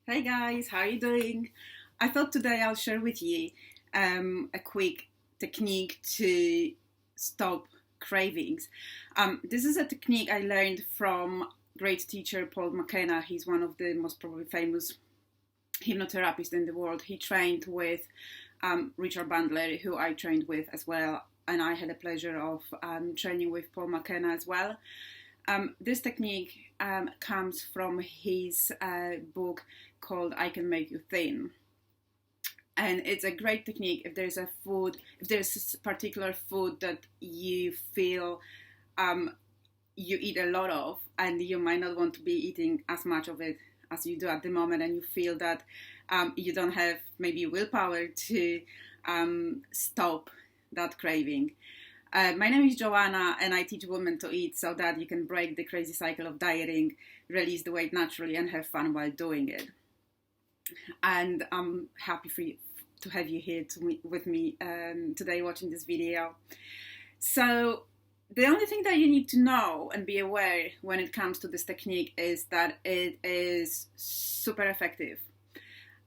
Hey guys, how are you doing? I thought today I'll share with you a quick technique to stop cravings. This is a technique I learned from great teacher Paul McKenna. He's one of the most probably famous hypnotherapists in the world. He trained with Richard Bandler, who I trained with as well, and I had the pleasure of training with Paul McKenna as well. This technique comes from his book called I Can Make You Thin. And it's a great technique if there's a particular food that you feel you eat a lot of and you might not want to be eating as much of it as you do at the moment, and you feel that you don't have maybe willpower to stop that craving. My name is Joanna, and I teach women to eat so that you can break the crazy cycle of dieting, release the weight naturally, and have fun while doing it. And I'm happy to have you here with me today watching this video. So the only thing that you need to know and be aware when it comes to this technique is that it is super effective.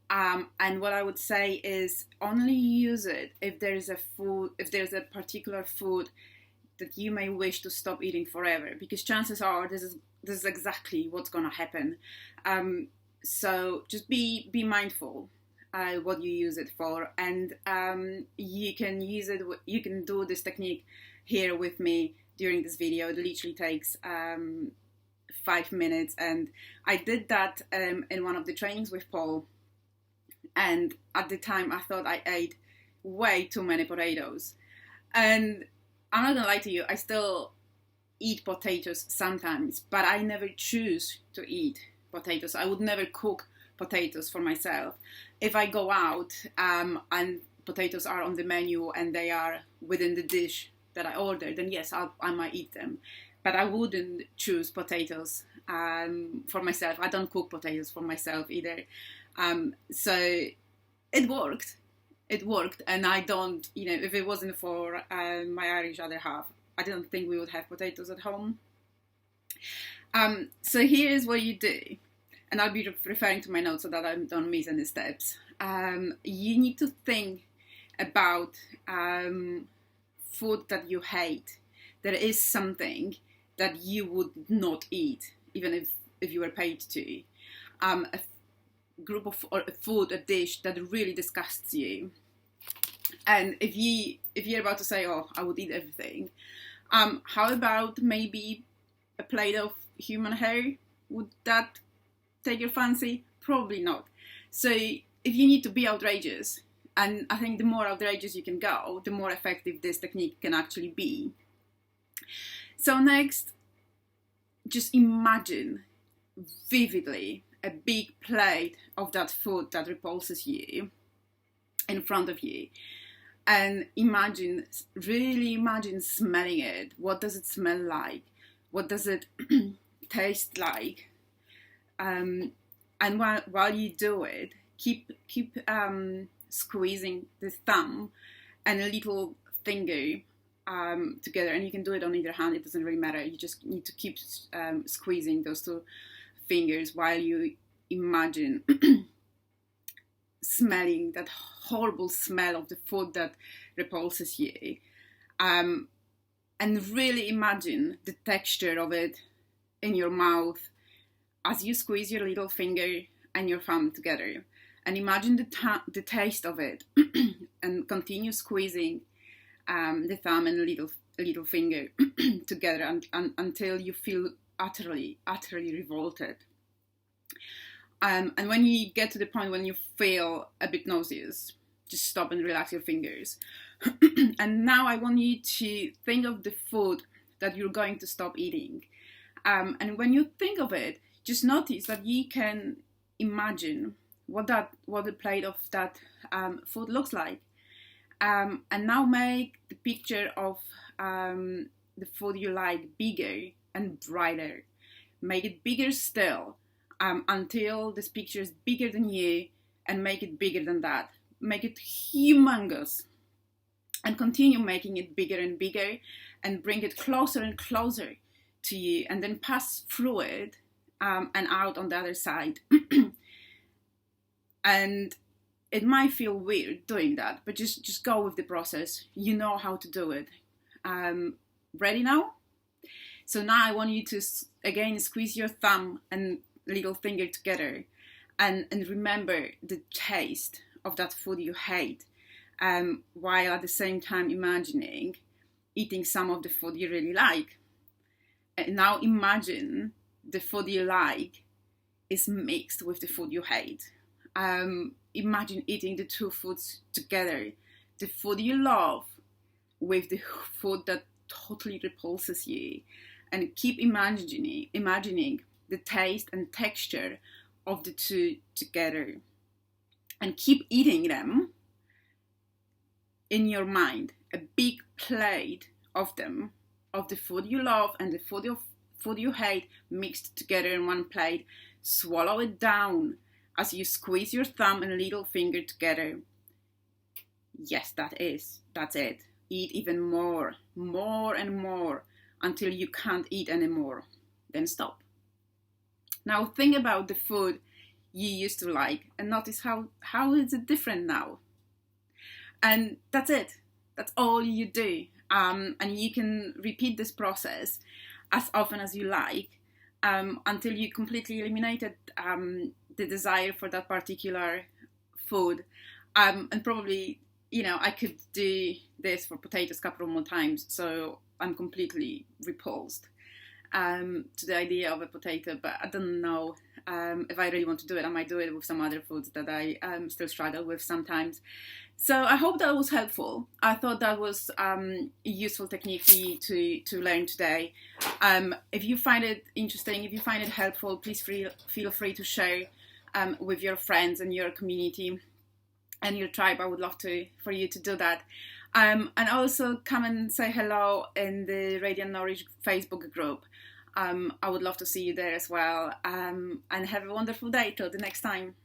And what I would say is only use it if there's a particular food that you may wish to stop eating forever, because chances are this is exactly what's gonna happen. So just be mindful what you use it for, and you can do this technique here with me during this video. It literally takes 5 minutes, and I did that in one of the trainings with Paul. And at the time, I thought I ate way too many potatoes. And I'm not gonna lie to you, I still eat potatoes sometimes, but I never choose to eat potatoes. I would never cook potatoes for myself. If I go out and potatoes are on the menu and they are within the dish that I ordered, then yes, I might eat them. But I wouldn't choose potatoes for myself. I don't cook potatoes for myself either. So it worked, and I don't, if it wasn't for my Irish other half, I don't think we would have potatoes at home. So here's what you do, and I'll be referring to my notes so that I don't miss any steps. You need to think about food that you hate. There is something that you would not eat, even if you were paid to. A group of or a food, a dish that really disgusts you. And if you're about to say, "Oh, I would eat everything," how about maybe a plate of human hair? Would that take your fancy? Probably not. So if you need to be outrageous, and I think the more outrageous you can go, the more effective this technique can actually be. So next, just imagine vividly a big plate of that food that repulses you in front of you, and really imagine smelling it. What does it smell like? What does it taste like? And while you do it, keep squeezing the thumb and a little finger together, and you can do it on either hand. It doesn't really matter. You just need to keep squeezing those two fingers while you imagine smelling that horrible smell of the food that repulses you, and really imagine the texture of it in your mouth as you squeeze your little finger and your thumb together, and imagine the taste of it and continue squeezing the thumb and the little finger together until you feel utterly revolted. And when you get to the point when you feel a bit nauseous, just stop and relax your fingers. And now I want you to think of the food that you're going to stop eating. And when you think of it, just notice that you can imagine what the plate of that food looks like. And now make the picture of the food you like bigger and brighter. Make it bigger still until this picture is bigger than you, and make it bigger than that. Make it humongous, and continue making it bigger and bigger, and bring it closer and closer to you, and then pass through it and out on the other side. And it might feel weird doing that, but just go with the process. You know how to do it. Ready now? So now I want you to, again, squeeze your thumb and little finger together and remember the taste of that food you hate, while at the same time imagining eating some of the food you really like. And now imagine the food you like is mixed with the food you hate. Imagine eating the two foods together. The food you love with the food that totally repulses you. And keep imagining the taste and texture of the two together. And keep eating them in your mind. A big plate of them, of the food you love and the food you hate, mixed together in one plate. Swallow it down as you squeeze your thumb and little finger together. Yes, that's it. Eat even more and more, until you can't eat anymore. Then stop. Now think about the food you used to like and notice how is it different now. And that's it. That's all you do. And you can repeat this process as often as you like, until you completely eliminated the desire for that particular food. And probably, I could do this for potatoes a couple more times, so I'm completely repulsed to the idea of a potato, but I don't know if I really want to do it. I might do it with some other foods that I still struggle with sometimes. So I hope that was helpful. I thought that was a useful technique for you to learn today. If you find it interesting, if you find it helpful, please feel free to share with your friends and your community and your tribe. I would love for you to do that. And also come and say hello in the Radiant Nourish Facebook group. I would love to see you there as well. And have a wonderful day till the next time.